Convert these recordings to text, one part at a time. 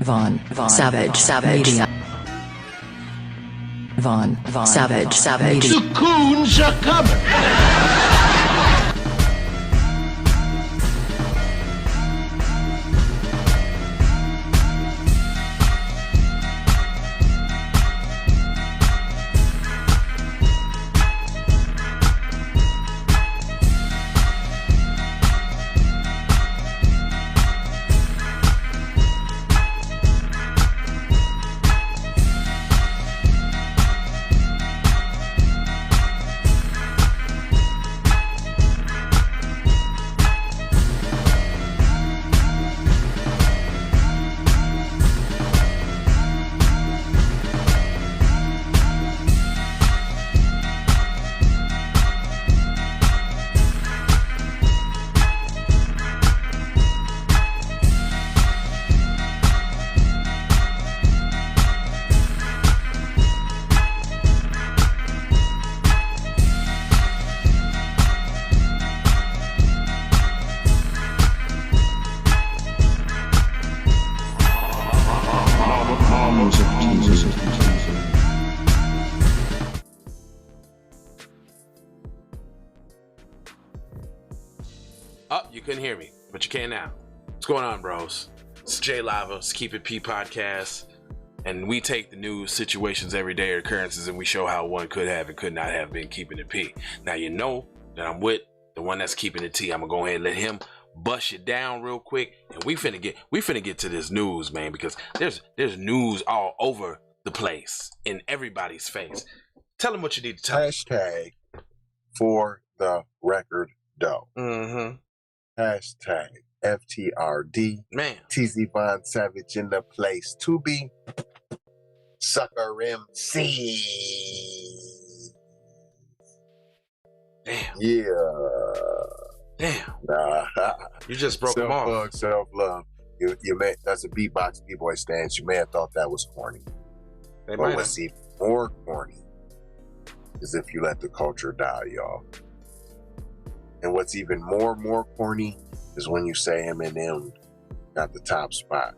Savage Media. The coons are coming. Oh, you couldn't hear me, but you can now. What's going on, bros? It's Jay Lava, it's Keep It P podcast, and we take the news, situations, everyday occurrences, and we show how one could have and could not have been keeping it P. Now you know that I'm with the one that's keeping it T. I'm gonna go ahead and let him bust it down real quick, and we finna get to this news, man, because there's news all over the place in everybody's face. Tell them what you need to tell them. Hashtag for the record dough. Mm-hmm. Hashtag FTRD. Man. TZ Von Savage in the place to be. Sucker MC. Damn. Yeah. Damn. Nah. You just broke them off. Self-love. You may, that's a beatbox B-boy stance. You may have thought that was corny. They But might what's even more corny is if you let the culture die, y'all. And what's even more corny is when you say Eminem got the top spot.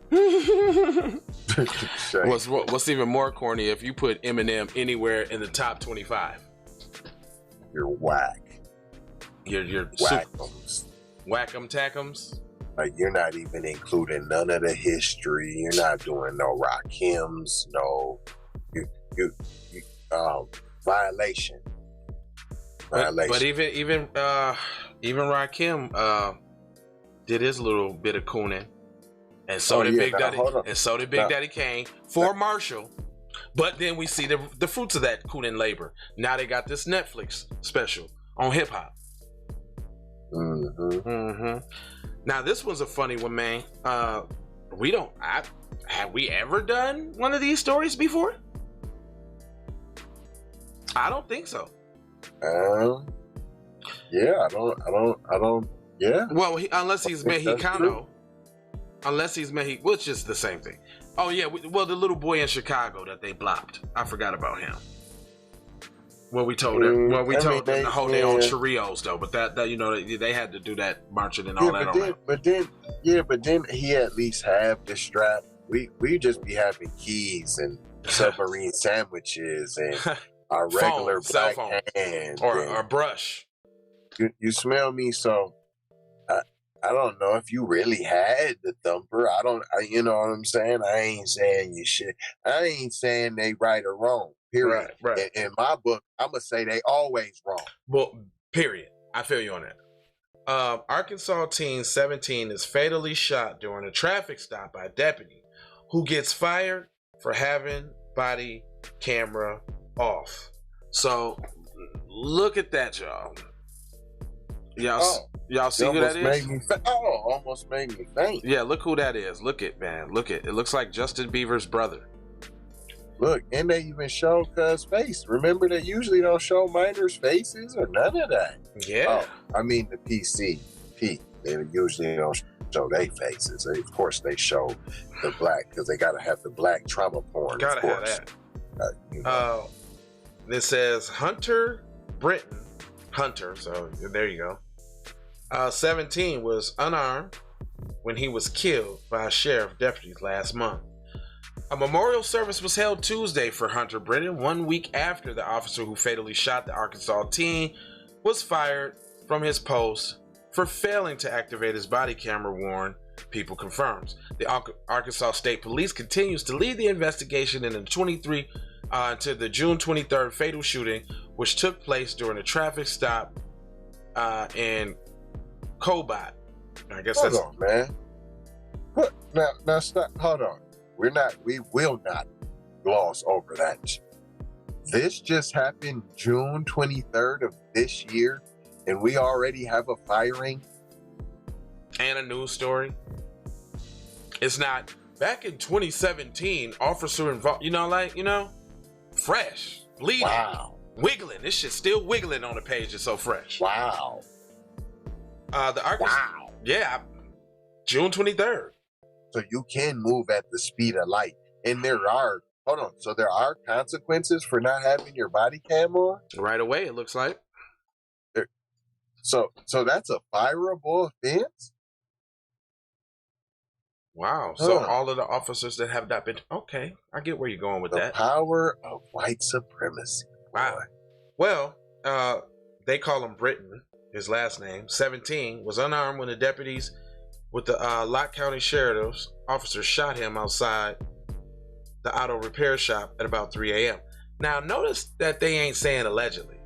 What's even more corny if you put Eminem anywhere in the top 25? You're whack. You're Whackums. Whack'em tack'ems. Like, you're not even including none of the history. You're not doing no Rakims, no violation. But even Rakim did his little bit of cooning, and so did Big Daddy, and so did Big Daddy Kane for Marshall. But then we see the fruits of that cooning labor. Now they got this Netflix special on hip hop. Mm-hmm. Mm-hmm. Now this one's a funny one, man. Have we ever done one of these stories before? I don't think so. Yeah, I don't. Yeah. Well, unless he's Mexicano, which is the same thing. Oh yeah, well the little boy in Chicago that they blocked. I forgot about him. Well, we told them. Well, we told them to hold their own Cheerios though, but that you know they had to do that marching and all that. But then he at least have the strap. We just be having keys and submarine sandwiches and our regular black hand or a brush. You smell me, so I don't know if you really had the thumper. You know what I'm saying? I ain't saying you should. I ain't saying they right or wrong. Period. Right. In my book, I'm gonna say they always wrong. Well, period. I feel you on that. Arkansas teen 17 is fatally shot during a traffic stop by a deputy who gets fired for having body camera off. So look at that, y'all. Y'all see who that is? Almost made me faint. Yeah, look who that is. Look it, man. Look it. It looks like Justin Bieber's brother. Look, and they even show Cuz face. Remember, they usually don't show minors' faces or none of that. Yeah. I mean the PC. They usually don't show their faces. Of course, they show the black because they gotta have the black trauma porn. Gotta have that. This says Brittain. Hunter, so there you go. 17 was unarmed when he was killed by sheriff deputies last month. A memorial service was held Tuesday for Hunter Brittain, 1 week after the officer who fatally shot the Arkansas teen was fired from his post for failing to activate his body camera, Warren People confirms. The Arkansas State Police continues to lead the investigation into the June 23rd fatal shooting, which took place during a traffic stop in Cobot. I guess Hold on, man. What? Now stop. Hold on. We will not gloss over that. This just happened June 23rd of this year, and we already have a firing and a news story. It's not back in 2017. Officer involved. Fresh, bleeding, wiggling. This shit's still wiggling on the page. It's so fresh. Wow. Yeah, June 23rd. So you can move at the speed of light. And there are consequences for not having your body cam on? Right away, it looks like. So that's a fireable offense? Wow. So all of the officers that have not been... Okay, I get where you're going with that. The power of white supremacy. Wow. Well, they call him Brittain, his last name. 17, was unarmed when the deputies with the Locke County Sheriff's officers shot him outside the auto repair shop at about 3 a.m. Now, notice that they ain't saying allegedly.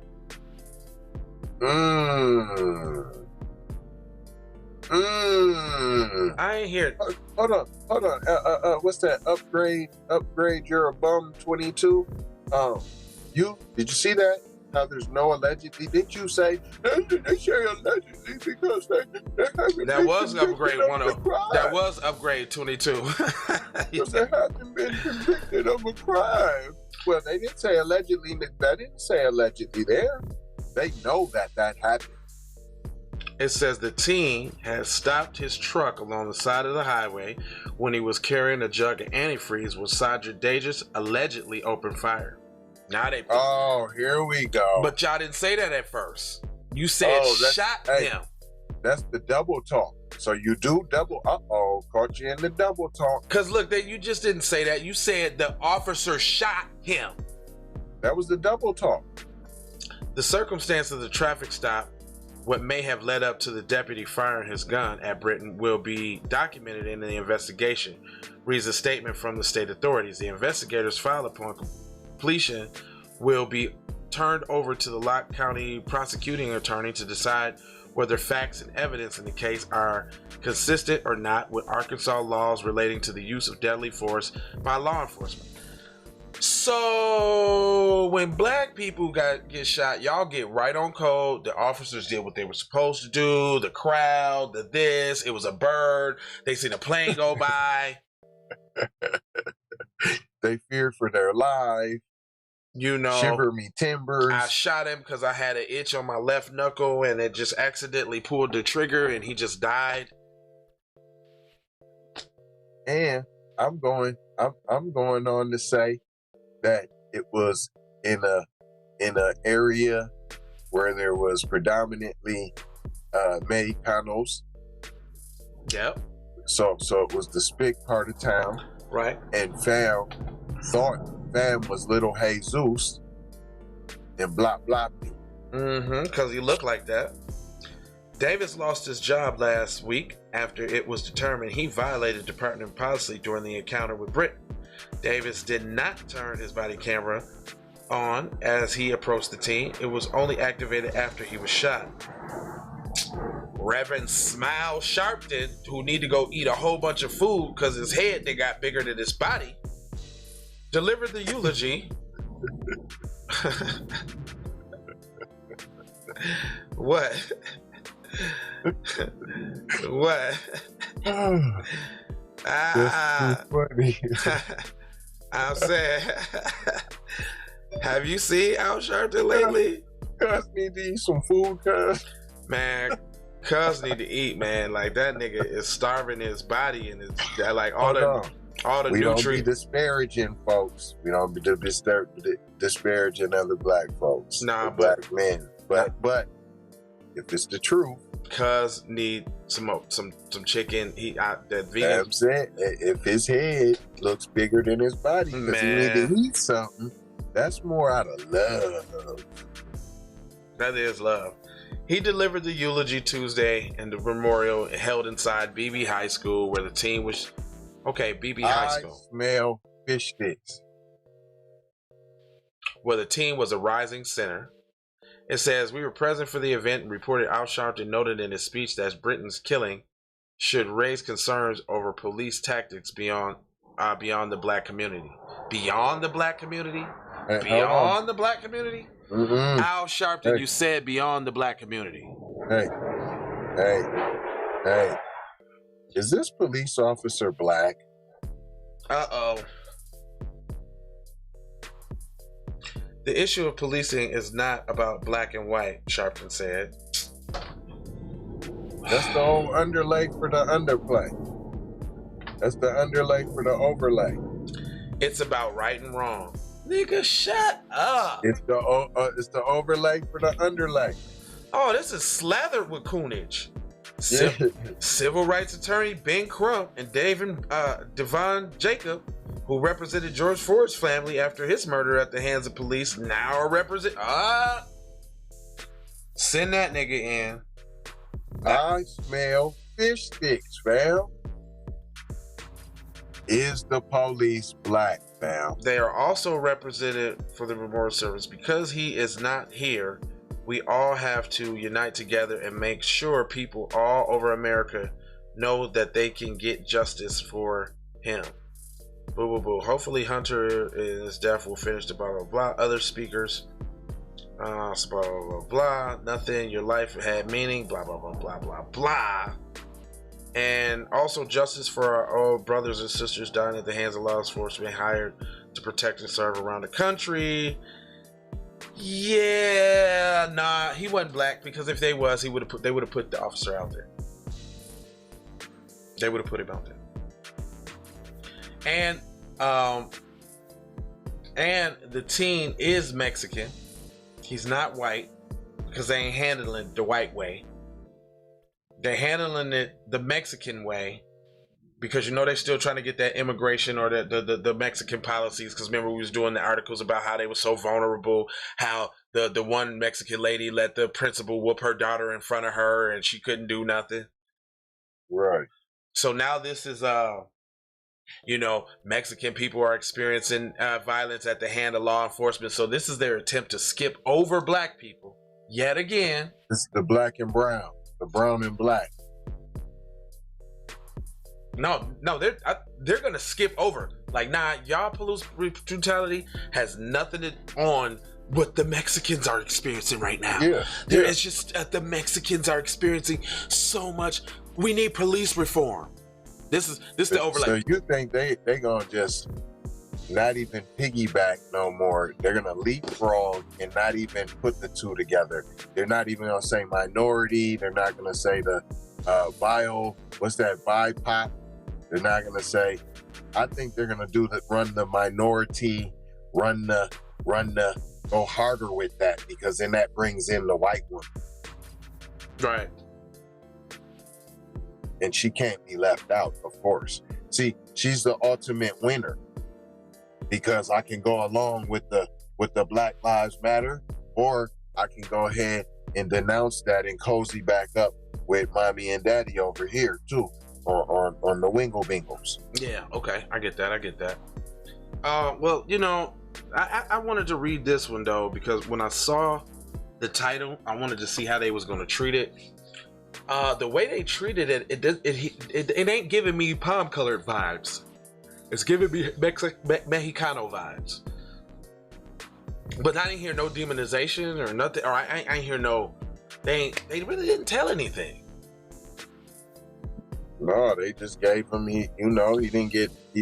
I ain't hear. Hold on. What's that? Upgrade. You're a bum. 22. Did you see that? How there's no allegedly? Did you say they say allegedly because that was upgrade 10? That was upgrade 22. Because they haven't been convicted of a crime. Well, they didn't say allegedly. That didn't say allegedly there. They know that happened. It says the teen had stopped his truck along the side of the highway when he was carrying a jug of antifreeze when Sergeant Dages allegedly opened fire. Now they... Oh, here we go. But y'all didn't say that at first. You said shot him. That's the double talk. So you do double... Caught you in the double talk. Because look, you just didn't say that. You said the officer shot him. That was the double talk. The circumstance of the traffic stop, what may have led up to the deputy firing his gun at Brittain, will be documented in the investigation, reads a statement from the state authorities. The investigators filed upon completion will be turned over to the Locke County prosecuting attorney to decide whether facts and evidence in the case are consistent or not with Arkansas laws relating to the use of deadly force by law enforcement. So when black people get shot, y'all get right on code. The officers did what they were supposed to do. The crowd, it was a bird. They seen a plane go by. They feared for their life. Shiver me timbers. I shot him because I had an itch on my left knuckle and it just accidentally pulled the trigger and he just died. And I'm going on to say that it was in a area where there was predominantly Mexicanos. Yep. So it was the spick part of town. Right. And thought fam was little Jesus and blah blah. Because he looked like that. Davis lost his job last week after it was determined he violated department policy during the encounter with Brittain. Davis did not turn his body camera on as he approached the teen. It was only activated after he was shot. Reverend Smile Sharpton, who need to go eat a whole bunch of food because his head they got bigger than his body, delivered the eulogy. What? What? That's funny. I'm saying, have you seen Al Sharpton lately? Cuz need to eat some food, cuz. Man, cuz need to eat, man. Like that nigga is starving his body and it's like all the we nutrients. don't be disparaging folks. We don't be disparaging other black folks. Nah, black men. But if it's the truth, Cuz need some chicken. That vegan. That's it. If his head looks bigger than his body because he need to eat something, that's more out of love. That is love. He delivered the eulogy Tuesday and the memorial held inside BB High School where the team was... Okay, BB High School. I smell fish sticks. Where the team was a rising center. It says, we were present for the event and reported Al Sharpton noted in his speech that Brittain's killing should raise concerns over police tactics beyond the black community. Beyond the black community? Beyond the black community? Mm-mm. Al Sharpton, you said beyond the black community. Hey. Is this police officer black? Uh-oh. The issue of policing is not about black and white, Sharpton said. That's the whole underlay for the underplay. That's the underlay for the overlay. It's about right and wrong. Nigga, shut up. It's the overlay for the underlay. Oh, this is slathered with coonage. Civil rights attorney Ben Crump and Devon Jacob, who represented George Floyd's family after his murder at the hands of police, now represent. Send that nigga in. I smell fish sticks, fam. Is the police black, fam? They are also represented for the memorial service. Because he is not here, we all have to unite together and make sure people all over America know that they can get justice for him. Boo, boo, boo. Hopefully Hunter and his death will finish the blah, blah, blah. Other speakers, blah, blah, blah, blah. Nothing. Your life had meaning, blah, blah, blah, blah, blah, blah. And also justice for our old brothers and sisters dying at the hands of law enforcement hired to protect and serve around the country. Yeah, nah, he wasn't black because if they was, they would have put the officer out there. They would have put him out there. And the teen is Mexican. He's not white because they ain't handling it the white way. They're handling it the Mexican way because they're still trying to get that immigration or the Mexican policies. Because remember we was doing the articles about how they were so vulnerable, how the one Mexican lady let the principal whoop her daughter in front of her and she couldn't do nothing. Right. So now this is Mexican people are experiencing violence at the hand of law enforcement. So this is their attempt to skip over black people yet again. It's the black and brown, the brown and black. No, they're gonna skip over. Like, nah, y'all police brutality has nothing to on what the Mexicans are experiencing right now. Yeah, it's just the Mexicans are experiencing so much. We need police reform. This is the overlay. So you think they gonna just not even piggyback no more? They're gonna leapfrog and not even put the two together. They're not even gonna say minority. They're not gonna say the BIPOC. They're not gonna say. I think they're gonna run the minority, go harder with that because then that brings in the white one. Right. And she can't be left out, of course. See, she's the ultimate winner because I can go along with the Black Lives Matter, or I can go ahead and denounce that and cozy back up with mommy and daddy over here too, on the Wingle Bingles. Yeah, okay, I get that. Well, I wanted to read this one though because when I saw the title, I wanted to see how they was going to treat it. The way they treated it ain't giving me palm colored vibes. It's giving me Mexicano vibes. But I didn't hear no demonization or nothing. Or I ain't hear no. They really didn't tell anything. No, they just gave him. He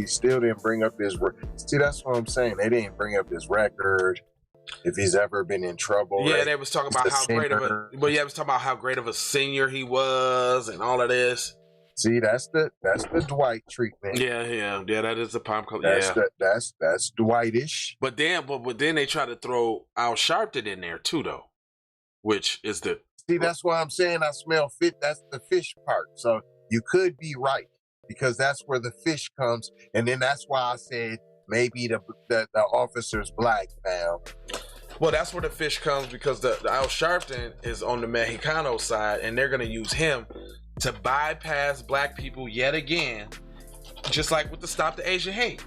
still didn't bring up his. See, that's what I'm saying. They didn't bring up his record. If he's ever been in trouble. Yeah, they was talking about how great of a senior he was and all of this. See, that's the Dwight treatment. Yeah, that is the palm color. That's Dwightish. But then they try to throw Al Sharpton in there too, though, which is the See, that's why I'm saying I smell fish. That's the fish part. So you could be right because that's where the fish comes. And then that's why I said maybe the officer's black, fam. Well, that's where the fish comes because the Al Sharpton is on the Mexicano side, and they're going to use him to bypass black people yet again, just like with the Stop the Asian Hate.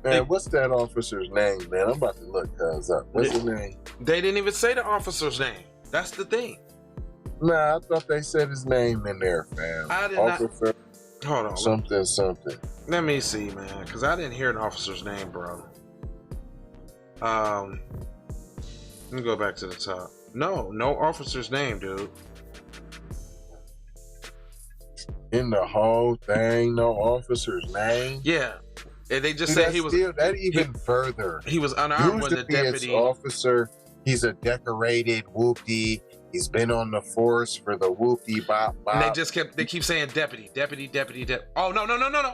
Man, what's that officer's name, man? I'm about to look cuz up. What's his name? They didn't even say the officer's name. That's the thing. Nah, I thought they said his name in there, fam. I did Officer not. Hold on. Something. Let me see, man, because I didn't hear an officer's name, bro. Let me go back to the top. No officer's name, dude. In the whole thing, no officer's name? Yeah. And they just said he was still, that even further. He was unarmed when the deputy officer. He's a decorated whoopty. He's been on the force for the whoopty bop bop. And they keep saying deputy. Oh no.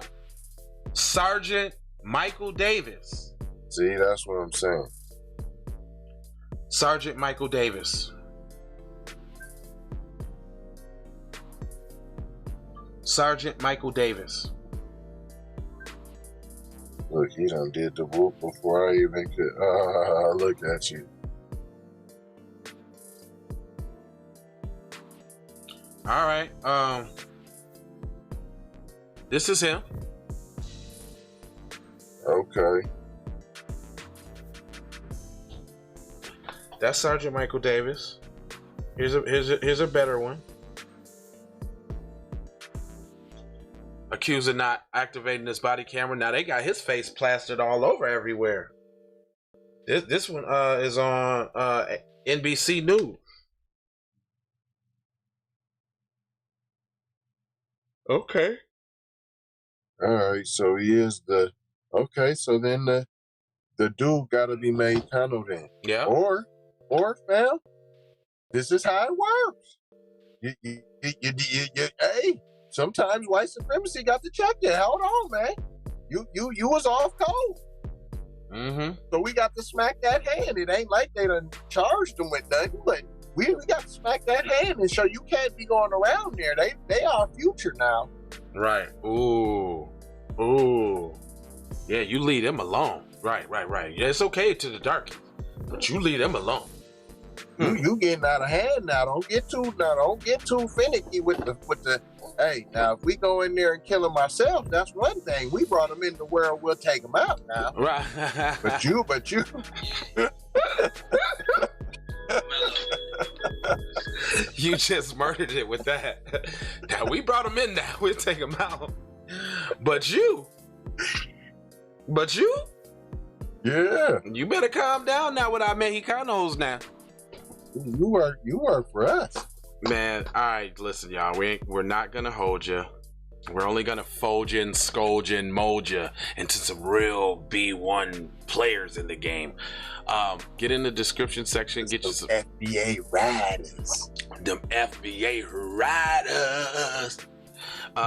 Sergeant Michael Davis. See, that's what I'm saying. Sergeant Michael Davis. Sergeant Michael Davis. Look, he done did the whoop before I even could. Look at you. All right. This is him. Okay. That's Sergeant Michael Davis. Here's a better one. Accused of not activating this body camera. Now they got his face plastered all over everywhere. This one is on NBC News. Okay. All right. So he is the. Okay. So then the dude got to be made Kano then. Yeah. Or fam, this is how it works. Hey, sometimes white supremacy got to check you. Hold on, man. You was off code. Mm-hmm. So we got to smack that hand. It ain't like they done charged them with nothing, but we got to smack that hand and show you can't be going around there. They are future now. Right. Ooh. Yeah, you leave them alone. Right. Yeah, it's okay to the darkies, but you leave them alone. You getting out of hand now. Don't get too finicky with the. Hey, now if we go in there and kill him ourselves, that's one thing. We brought him in the world. We'll take him out now. Right. But you. You just murdered it with that. Now we brought him in. Now we'll take him out. But you. Yeah. You better calm down now with our Mexicanos now. You work for us. Man, all right, listen, y'all. We're not gonna hold you. We're only gonna fold you and scold you and mold you into some real B1 players in the game. Get in the description section. Get you some FBA riders. Them FBA riders.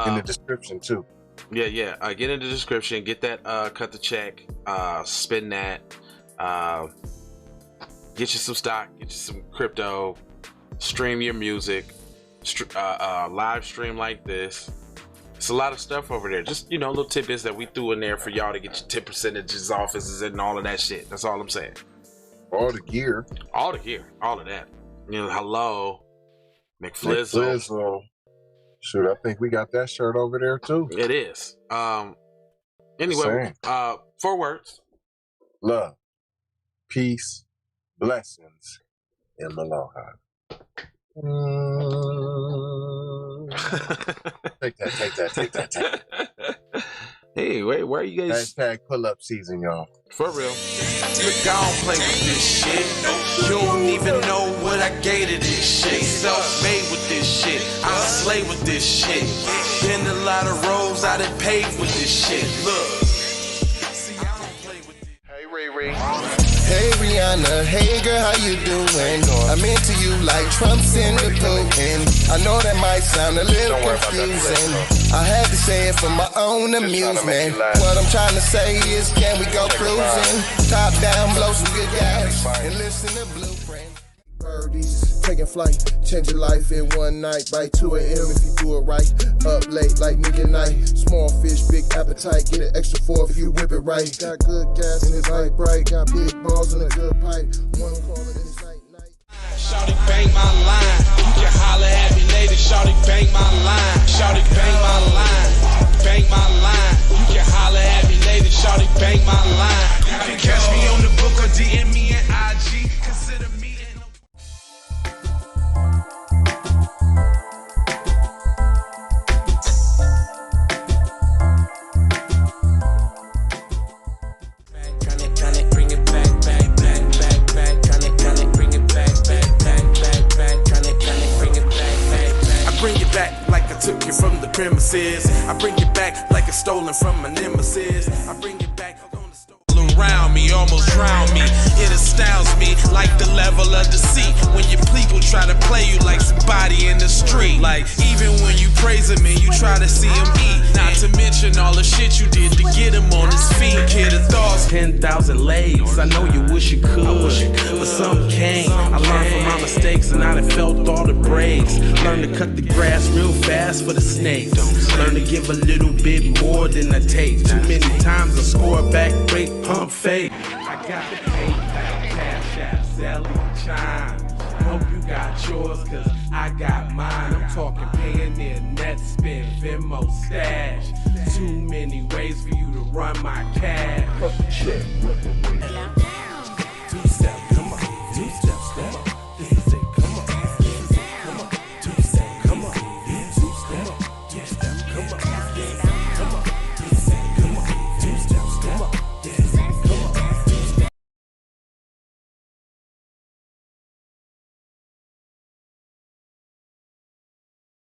In the description too. Yeah. Get in the description. Get that. Cut the check. Spin that. Get you some stock. Get you some crypto. Stream your music. Live stream like this. It's a lot of stuff over there. Just, little tidbits that we threw in there for y'all to get your 10% offices and all of that shit. That's all I'm saying. All the gear. All of that. Hello. McFlizzle. Shoot, I think we got that shirt over there too. It is. Anyway, 4 words. Love, peace, blessings, and aloha. Take that. Hey, wait, where are you guys? Hashtag pull-up season, y'all. For real. Look, I don't play with this shit. You don't even know what I gave to this shit. Self-made with this shit. I slay with this shit. Been a lot of roads I done paved with this shit. Look. See, I don't play with this. Hey, Riri. Hey Rihanna, hey girl, how you doing? I'm into you like Trump's in the Putin. I know that might sound a little confusing. I had to say it for my own amusement. What I'm trying to say is, can we go cruising? Top down, blow some good gas, and listen to Blueprint. Birdies, taking flight, change your life in one night. By 2 a.m. if you do it right. Up late like nigga night. Small fish, big appetite. Get an extra 4 if you whip it right. Got good gas and it's light bright. Got big balls and a good pipe. One call and it's night. Shawty bang my line. You can holler at me later. Shawty bang my line. Shawty bang my line. Bang my line. You can holler at me later. Shawty bang my line. You can catch me on the book or DM me at IG. Consider me in bring it back, back, back, back, back. Bring it back, back, back, back, back. Bring it back, back, back. I bring it back like I took it from the premises. I bring it back like it's stolen from my nemesis. I bring it back on the store. Around me, almost drown me. It astounds me like the level of deceit when your people try to play you like somebody in the street. Like even when you praise him and you try to see him eat. Not to mention all the shit you did to get him on his feet. Kid of thoughts, 10,000 legs. I know you wish you could, but some can't. I learned from my mistakes and I done felt all the breaks. Learn to cut the grass real fast for the snakes. Learn to give a little bit more than I take. Too many times I score back, break, pump fake. I got the PayPal, Cash App, Zelle, Chime. Hope you got yours, cause I got mine. I'm talking Payoneer, Netspend, Venmo, Stash. Too many ways for you to run my cash. 2 7